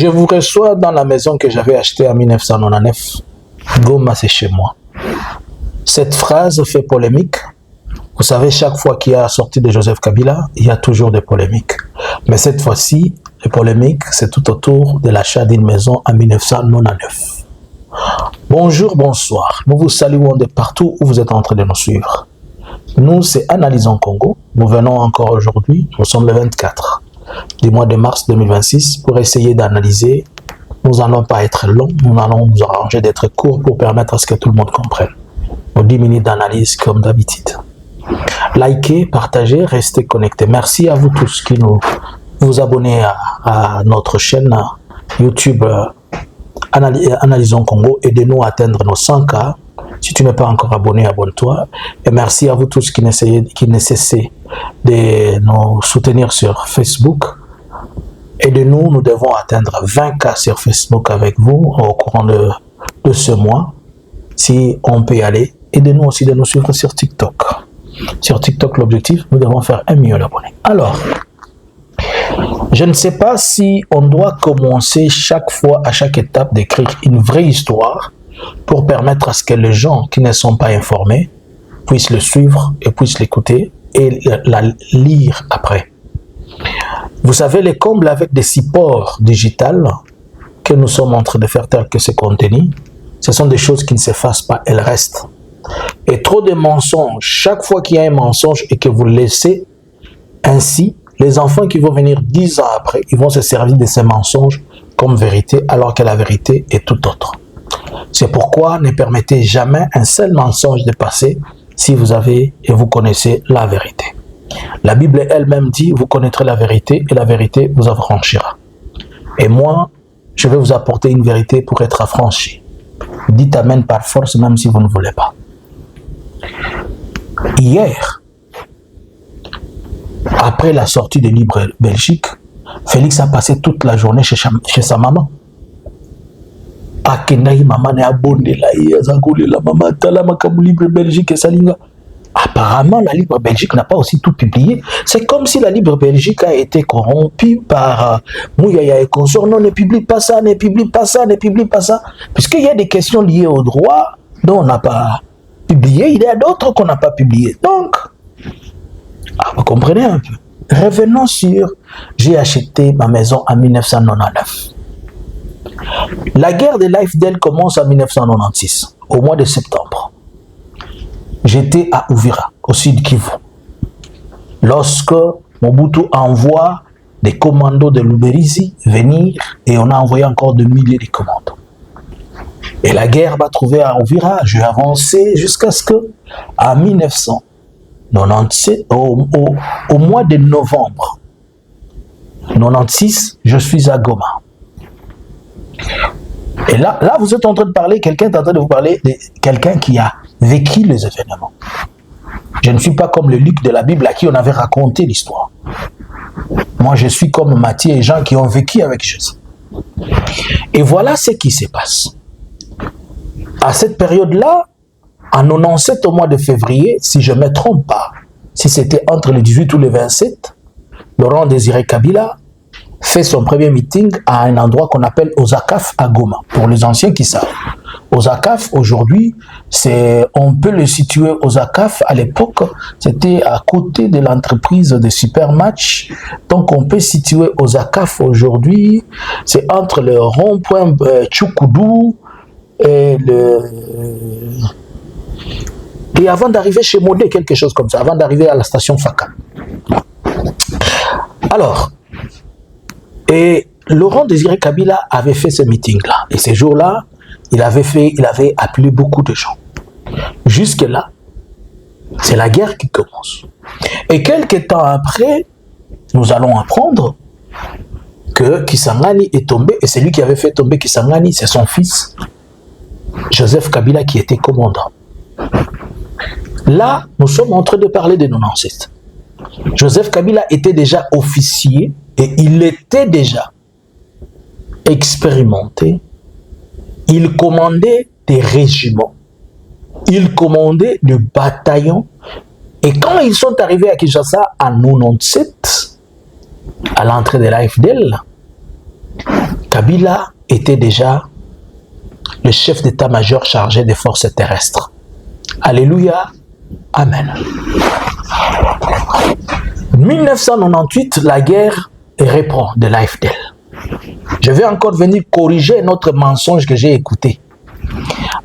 Je vous reçois dans la maison que j'avais achetée en 1999. Goma, c'est chez moi. Cette phrase fait polémique. Vous savez, chaque fois qu'il y a sortie de Joseph Kabila, il y a toujours des polémiques. Mais cette fois-ci, les polémiques, c'est tout autour de l'achat d'une maison en 1999. Bonjour, bonsoir. Nous vous saluons de partout où vous êtes en train de nous suivre. Nous, c'est Analysons Congo. Nous venons encore aujourd'hui, nous sommes le 24 du mois de mars 2026 pour essayer d'analyser. Nous n'allons pas être longs, nous allons nous arranger d'être courts pour permettre à ce que tout le monde comprenne. Nos 10 minutes d'analyse comme d'habitude. Likez, partagez, restez connectés. Merci à vous tous qui vous abonnez à notre chaîne YouTube Analysons Congo. Aidez-nous à atteindre nos 100K. Si tu n'es pas encore abonné, abonne-toi. Et merci à vous tous qui ne cessez de nous soutenir sur Facebook. Aidez-nous, nous devons atteindre 20K sur Facebook avec vous au courant de ce mois. Si on peut y aller, aidez-nous aussi de nous suivre sur TikTok. Sur TikTok, l'objectif, nous devons faire 1 million d'abonnés. Alors, je ne sais pas si on doit commencer chaque fois, à chaque étape, d'écrire une vraie histoire pour permettre à ce que les gens qui ne sont pas informés puissent le suivre et puissent l'écouter et la lire après. Vous savez, les combles avec des supports digitales que nous sommes en train de faire tel que ce contenu, ce sont des choses qui ne s'effacent pas, elles restent. Et trop de mensonges, chaque fois qu'il y a un mensonge et que vous laissez ainsi, les enfants qui vont venir 10 ans après, ils vont se servir de ces mensonges comme vérité, alors que la vérité est tout autre. C'est pourquoi ne permettez jamais un seul mensonge de passer si vous avez et vous connaissez la vérité. La Bible elle-même dit, vous connaîtrez la vérité et la vérité vous affranchira. Et moi, je vais vous apporter une vérité pour être affranchi. Dites amen par force même si vous ne voulez pas. Hier, après la sortie de Libre Belgique, Félix a passé toute la journée chez sa maman. Apparemment, la Libre Belgique n'a pas aussi tout publié. C'est comme si la Libre Belgique a été corrompue par Mouyaya et consorts. Non, ne publie pas ça, ne publie pas ça, ne publie pas ça. Puisqu'il y a des questions liées au droit dont on n'a pas publié, il y a d'autres qu'on n'a pas publié. Donc, vous comprenez un peu. Revenons sur, j'ai acheté ma maison en 1999. La guerre de l'AFDL commence en 1996, au mois de septembre. J'étais à Uvira, au sud Kivu. Lorsque Mobutu envoie des commandos de Luberizi venir, et on a envoyé encore de milliers de commandos. Et la guerre va trouver à Uvira, j'ai avancé jusqu'à ce que, en 1997, au mois de novembre 96, je suis à Goma. Et là, vous êtes en train de parler, quelqu'un est en train de vous parler de quelqu'un qui a vécu les événements. Je ne suis pas comme le Luc de la Bible à qui on avait raconté l'histoire. Moi, je suis comme Matthieu et Jean qui ont vécu avec Jésus. Et voilà ce qui se passe. À cette période-là, en 97 au mois de février, si je ne me trompe pas, si c'était entre le 18 ou le 27, Laurent Désiré Kabila fait son premier meeting à un endroit qu'on appelle Ozakaf à Goma, pour les anciens qui savent. Ozakaf, aujourd'hui, on peut le situer, Ozakaf, à l'époque, c'était à côté de l'entreprise de Supermatch. Donc, on peut situer Ozakaf aujourd'hui, c'est entre le rond-point Tchoukoudou et et avant d'arriver chez Modé, quelque chose comme ça, avant d'arriver à la station Faka. Alors, et Laurent Désiré Kabila avait fait ce meeting-là. Et ces jours-là, il avait appelé beaucoup de gens. Jusque-là, c'est la guerre qui commence. Et quelques temps après, nous allons apprendre que Kisangani est tombé, et c'est lui qui avait fait tomber Kisangani, c'est son fils, Joseph Kabila, qui était commandant. Là, nous sommes en train de parler de nos ancêtres. Joseph Kabila était déjà officier et il était déjà expérimenté. Il commandait des régiments, il commandait des bataillons. Et quand ils sont arrivés à Kinshasa en 97, à l'entrée de l'AFDL, Kabila était déjà le chef d'état-major chargé des forces terrestres. Alléluia, amen. 1998, la guerre reprend de l'AFDL. Je vais encore venir corriger notre mensonge que j'ai écouté.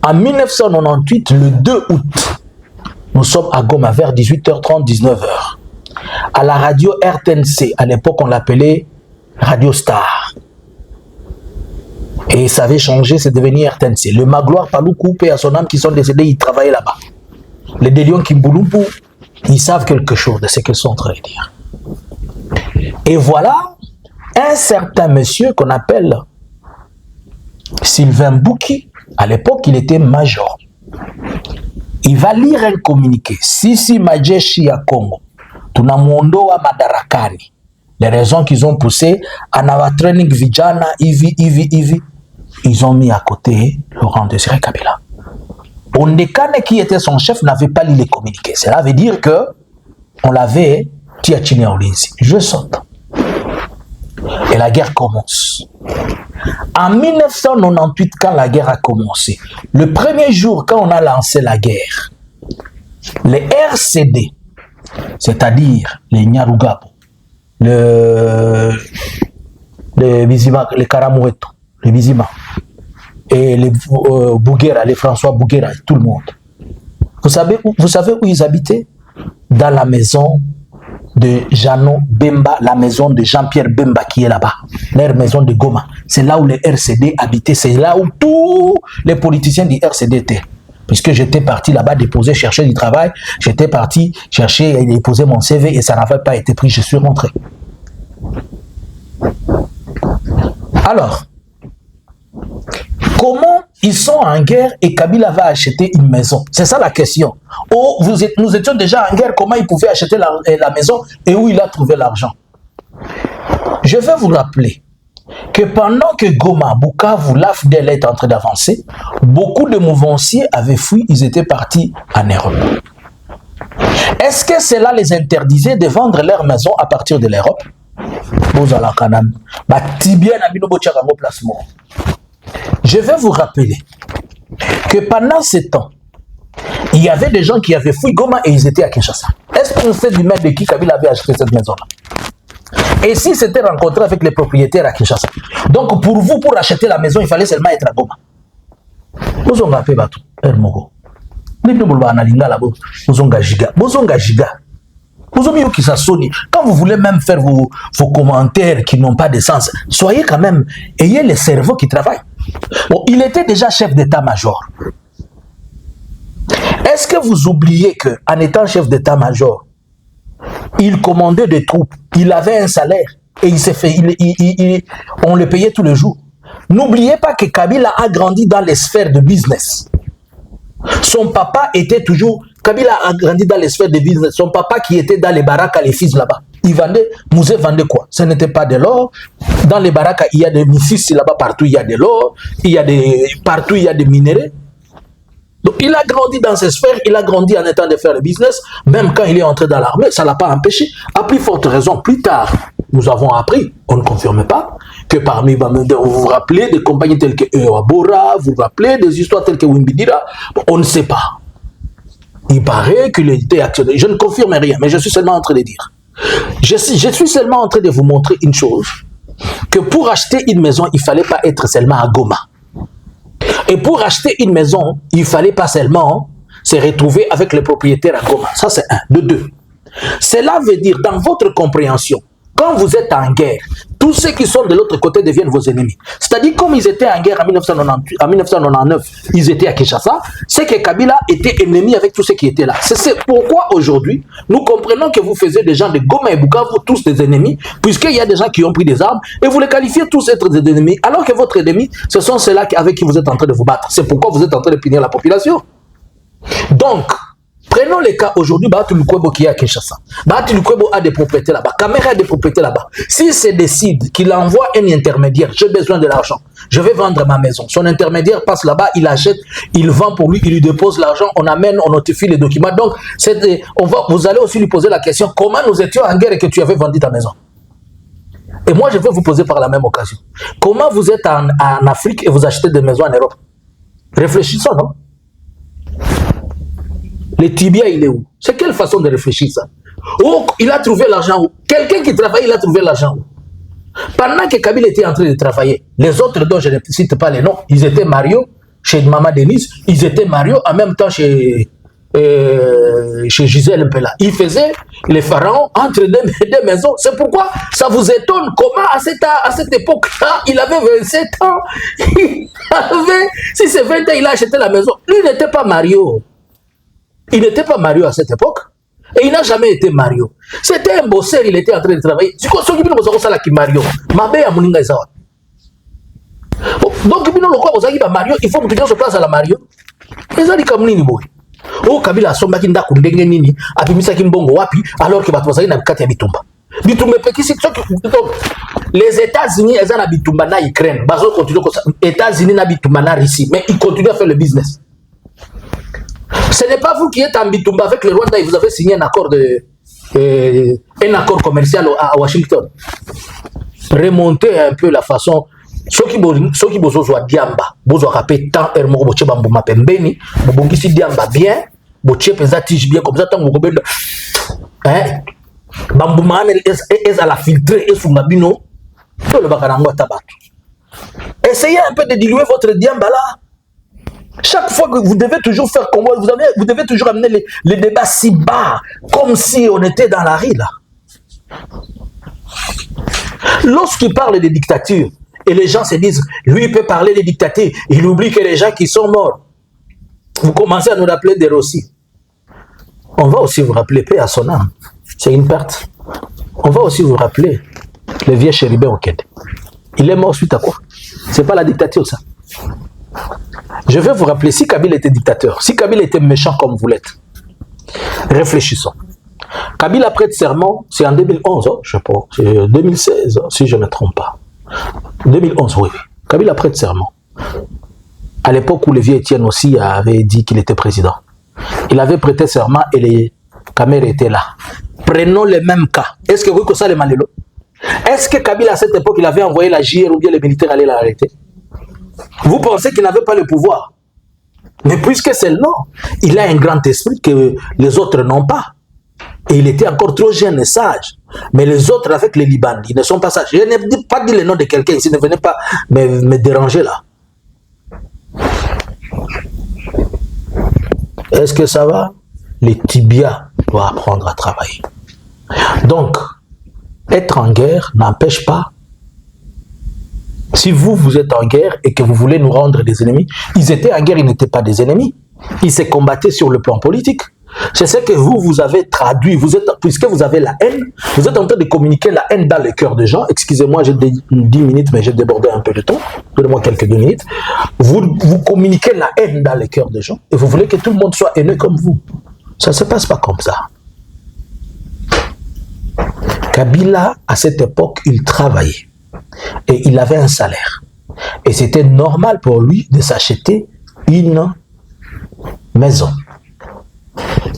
En 1998, le 2 août, nous sommes à Goma vers 18h30, 19h. À la radio RTNC, à l'époque on l'appelait Radio Star. Et ça avait changé, c'est devenu RTNC. Le Magloire Paloukou et à son âme qui sont décédés, ils travaillaient là-bas. Les Délions Kimbouloupou, ils savent quelque chose de ce qu'ils sont en train de dire. Et voilà un certain monsieur qu'on appelle Sylvain Bouki. À l'époque, il était major. Il va lire un communiqué. Sisi majeshi ya Congo tunamuondoa madarakani. Les raisons qu'ils ont poussé, Anawa Training Vijana, Ivi, ils ont mis à côté Laurent Désiré Kabila. Ondekane, qui était son chef, n'avait pas lu les communiqués. Cela veut dire que on l'avait tiachiné en ligne. Je saute. Et la guerre commence. En 1998, quand la guerre a commencé, le premier jour, quand on a lancé la guerre, les RCD, c'est-à-dire les Nyarugabo, les Bizima, les Karamoueto, les Bizima, et les Bouguera, les François Bouguera, tout le monde. Vous savez où ils habitaient? Dans la maison de Jeannot Bemba, la maison de Jean-Pierre Bemba qui est là-bas, leur maison de Goma. C'est là où les RCD habitaient, c'est là où tous les politiciens du RCD étaient. Puisque j'étais parti là-bas déposer, chercher du travail, j'étais parti chercher et déposer mon CV et ça n'avait pas été pris, je suis rentré. Alors, comment ils sont en guerre et Kabila va acheter une maison? C'est ça la question. Oh, nous étions déjà en guerre, comment il pouvait acheter la maison et où il a trouvé l'argent? Je vais vous rappeler que pendant que Goma, Bukavu, l'AFDL est en train d'avancer, beaucoup de mouvanciers avaient fui, ils étaient partis en Europe. Est-ce que cela les interdisait de vendre leur maison à partir de l'Europe? Je vais vous rappeler que pendant ce temps, il y avait des gens qui avaient fui Goma et ils étaient à Kinshasa. Est-ce qu'on sait du maître de qui Kabila avait acheté cette maison-là? Et si c'était rencontré avec les propriétaires à Kinshasa? Donc pour vous, pour acheter la maison, il fallait seulement être à Goma. Vous avez appelé Batou, Ermogo. Quand vous voulez même faire vos commentaires qui n'ont pas de sens, soyez quand même, ayez le cerveau qui travaille. Bon, il était déjà chef d'état-major. Est-ce que vous oubliez qu'en étant chef d'état-major, il commandait des troupes, il avait un salaire et il s'est fait, on le payait tous les jours. N'oubliez pas que Kabila a grandi dans les sphères de business. Son papa était toujours, Kabila a grandi dans les sphères de business. Son papa qui était dans les barakas, les fils là-bas. Il vendait, Mouzé vendait quoi? Ce n'était pas de l'or. Dans les barakas, il y a des fils là-bas, partout il y a de l'or. Partout il y a des minéraux. Donc il a grandi dans ces sphères, il a grandi en étant de faire le business. Même quand il est entré dans l'armée, ça ne l'a pas empêché. À plus forte raison, plus tard, nous avons appris, on ne confirme pas, que parmi, vous vous rappelez des compagnies telles que Bora, vous vous rappelez des histoires telles que Wimbidira, on ne sait pas. Il paraît qu'il était actionnaire. Je ne confirme rien, mais je suis seulement en train de dire. Je suis seulement en train de vous montrer une chose, que pour acheter une maison, il ne fallait pas être seulement à Goma. Et pour acheter une maison, il ne fallait pas seulement se retrouver avec le propriétaire à Goma. Ça, c'est un. De deux. Cela veut dire, dans votre compréhension, quand vous êtes en guerre, tous ceux qui sont de l'autre côté deviennent vos ennemis. C'est-à-dire, comme ils étaient en guerre en 1999, ils étaient à Kinshasa, c'est que Kabila était ennemi avec tous ceux qui étaient là. C'est pourquoi aujourd'hui, nous comprenons que vous faisiez des gens de Goma et Bukavu tous des ennemis, puisqu'il y a des gens qui ont pris des armes, et vous les qualifiez tous être des ennemis, alors que votre ennemi, ce sont ceux-là avec qui vous êtes en train de vous battre. C'est pourquoi vous êtes en train de punir la population. Donc, prenons les cas aujourd'hui, Bahati Lukwebo qui est à Kinshasa. Bahati Lukwebo a des propriétés là-bas. Caméra a des propriétés là-bas. S'il se décide qu'il envoie un intermédiaire, j'ai besoin de l'argent, je vais vendre ma maison. Son intermédiaire passe là-bas, il achète, il vend pour lui, il lui dépose l'argent, on amène, on notifie les documents. Donc, vous allez aussi lui poser la question, comment nous étions en guerre et que tu avais vendu ta maison? Et moi, je vais vous poser par la même occasion. Comment vous êtes en Afrique et vous achetez des maisons en Europe? Réfléchissons, non? Le tibia, il est où? C'est quelle façon de réfléchir ça? Oh, il a trouvé l'argent où? Quelqu'un qui travaille, il a trouvé l'argent où? Pendant que Kabila était en train de travailler, les autres dont je ne cite pas les noms, ils étaient Mario chez Maman Denise, ils étaient Mario en même temps chez Gisèle Mpela. Ils faisaient les pharaons entre deux maisons. C'est pourquoi ça vous étonne comment à cette époque-là, il avait 27 ans. Si c'est 20 ans, il a acheté la maison. Lui n'était pas Mario. Il n'était pas Mario à cette époque. Et il n'a jamais été Mario. C'était un bosseur, il était en train de travailler. Donc, il faut que se place à la Mario. Oh, Kabila a sombaki ndako ndenge nini, apimisaki mbongo wapi, alors que batozali na bikati ya bitumba. Bitumba pekisi les États-Unis, ils ont la bitumba na Ukraine. Bazo continue comme ça. États-Unis na bitumba na Russie, mais ils continuent à faire le business. Ce n'est pas vous qui êtes en bitumba avec le Rwanda et vous avez signé un accord commercial à Washington. Remontez un peu la façon. Ceux qui bozo soit diamba, bozo rapé tant hermo boche bambuma pembeni, bobongisi diamba bien, boche pesa tige bien comme ça tant vous bobenda. Hein? Bambuma est à la filtrer et sous mabino, tout le bakanango tabatu. Essayez un peu de diluer votre diamba là. Chaque fois que vous devez toujours faire comme vous devez toujours amener les débats si bas, comme si on était dans la rue là. Lorsqu'il parle de dictature, et les gens se disent, lui il peut parler des dictatures, il oublie que les gens qui sont morts. Vous commencez à nous rappeler des Rossi. On va aussi vous rappeler paix à son âme. C'est une perte. On va aussi vous rappeler le vieux chérubin au Kende. Il est mort suite à quoi? C'est pas la dictature ça. Je vais vous rappeler, si Kabila était dictateur, si Kabila était méchant comme vous l'êtes, réfléchissons. Kabila prête serment, c'est en 2011, je pense, 2016, si je ne me trompe pas. 2011, oui. Kabila prête serment. À l'époque où le vieux Étienne aussi avait dit qu'il était président. Il avait prêté serment et les caméras étaient là. Prenons le même cas. Est-ce que vous connaissez les Malélo? Est-ce que Kabila à cette époque, il avait envoyé la JR ou bien les militaires allaient l'arrêter? Vous pensez qu'il n'avait pas le pouvoir? Mais puisque c'est le nom, il a un grand esprit que les autres n'ont pas. Et il était encore trop jeune et sage. Mais les autres avec les Libanais, ils ne sont pas sages. Je n'ai pas dit le nom de quelqu'un ici, ne venez pas me déranger là. Est-ce que ça va? Les tibias doivent apprendre à travailler. Donc, être en guerre n'empêche pas. Si vous êtes en guerre et que vous voulez nous rendre des ennemis, ils étaient en guerre, ils n'étaient pas des ennemis. Ils se combattaient sur le plan politique. C'est ce que vous avez traduit. Puisque vous avez la haine, vous êtes en train de communiquer la haine dans le cœur des gens. Excusez-moi, j'ai 10 minutes, mais j'ai débordé un peu de temps. Donnez-moi quelques 2 minutes. Vous communiquez la haine dans le cœur des gens et vous voulez que tout le monde soit haineux comme vous. Ça ne se passe pas comme ça. Kabila, à cette époque, il travaillait et il avait un salaire. Et c'était normal pour lui de s'acheter une maison.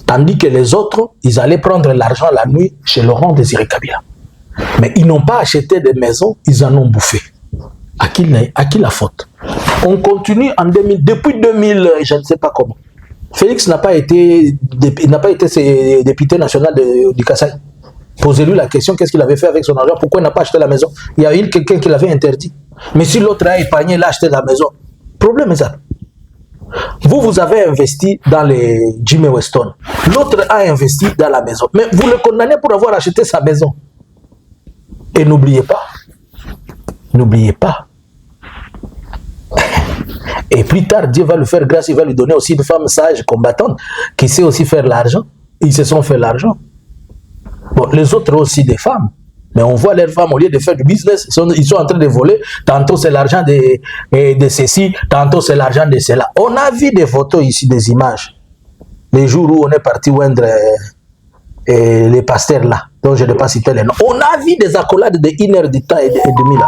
Tandis que les autres, ils allaient prendre l'argent la nuit chez Laurent Désiré Kabila. Mais ils n'ont pas acheté des maisons, ils en ont bouffé. À qui la faute? On continue en 2000, depuis 2000, je ne sais pas comment. Félix n'a pas été député national du Kassai. Posez-lui la question, qu'est-ce qu'il avait fait avec son argent? Pourquoi il n'a pas acheté la maison? Il y a eu quelqu'un qui l'avait interdit. Mais si l'autre a épargné, il a acheté la maison. Problème est ça. Vous avez investi dans les Jimmy Weston. L'autre a investi dans la maison. Mais vous le condamnez pour avoir acheté sa maison. Et n'oubliez pas. Et plus tard, Dieu va lui faire grâce, il va lui donner aussi une femme sage, combattante, qui sait aussi faire l'argent. Ils se sont fait l'argent. Bon, les autres ont aussi des femmes. Mais on voit leurs femmes, au lieu de faire du business, ils sont en train de voler. Tantôt c'est l'argent de ceci, tantôt c'est l'argent de cela. On a vu des photos ici, des images. Les jours où on est parti oindre les pasteurs là, dont je n'ai pas cité les noms. On a vu des accolades de 1 heure du temps et demi là.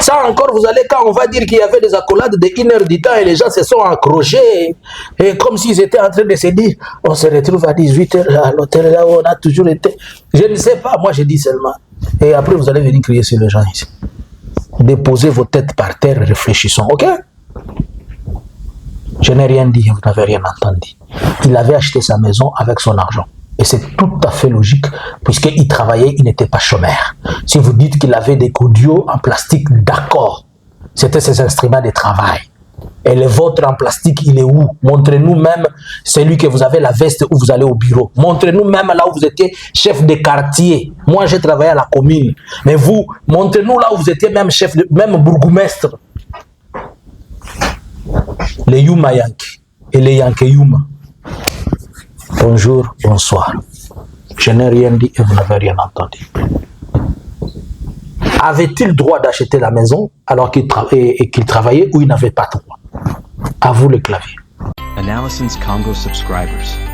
Ça encore, vous allez, quand on va dire qu'il y avait des accolades de 1 heure du temps et les gens se sont accrochés, et comme s'ils étaient en train de se dire, on se retrouve à 18 h à l'hôtel là où on a toujours été. Je ne sais pas, moi je dis seulement, Et après, vous allez venir crier sur les gens ici. Déposez vos têtes par terre et réfléchissons, ok? Je n'ai rien dit, vous n'avez rien entendu. Il avait acheté sa maison avec son argent. Et c'est tout à fait logique, puisqu'il travaillait, il n'était pas chômeur. Si vous dites qu'il avait des godillots en plastique, d'accord. C'était ses instruments de travail. Et le vôtre en plastique, il est où? Montrez-nous même celui que vous avez la veste où vous allez au bureau. Montrez-nous même là où vous étiez chef de quartier. Moi, j'ai travaillé à la commune. Mais vous, montrez-nous là où vous étiez même chef de, même bourgmestre. Les Yuma Yankee et les Yankee Yuma. Bonjour, bonsoir. Je n'ai rien dit et vous n'avez rien entendu. Avait-il droit d'acheter la maison alors qu'il travaillait ou il n'avait pas droit? À vous le clavier. Analysons Congo subscribers.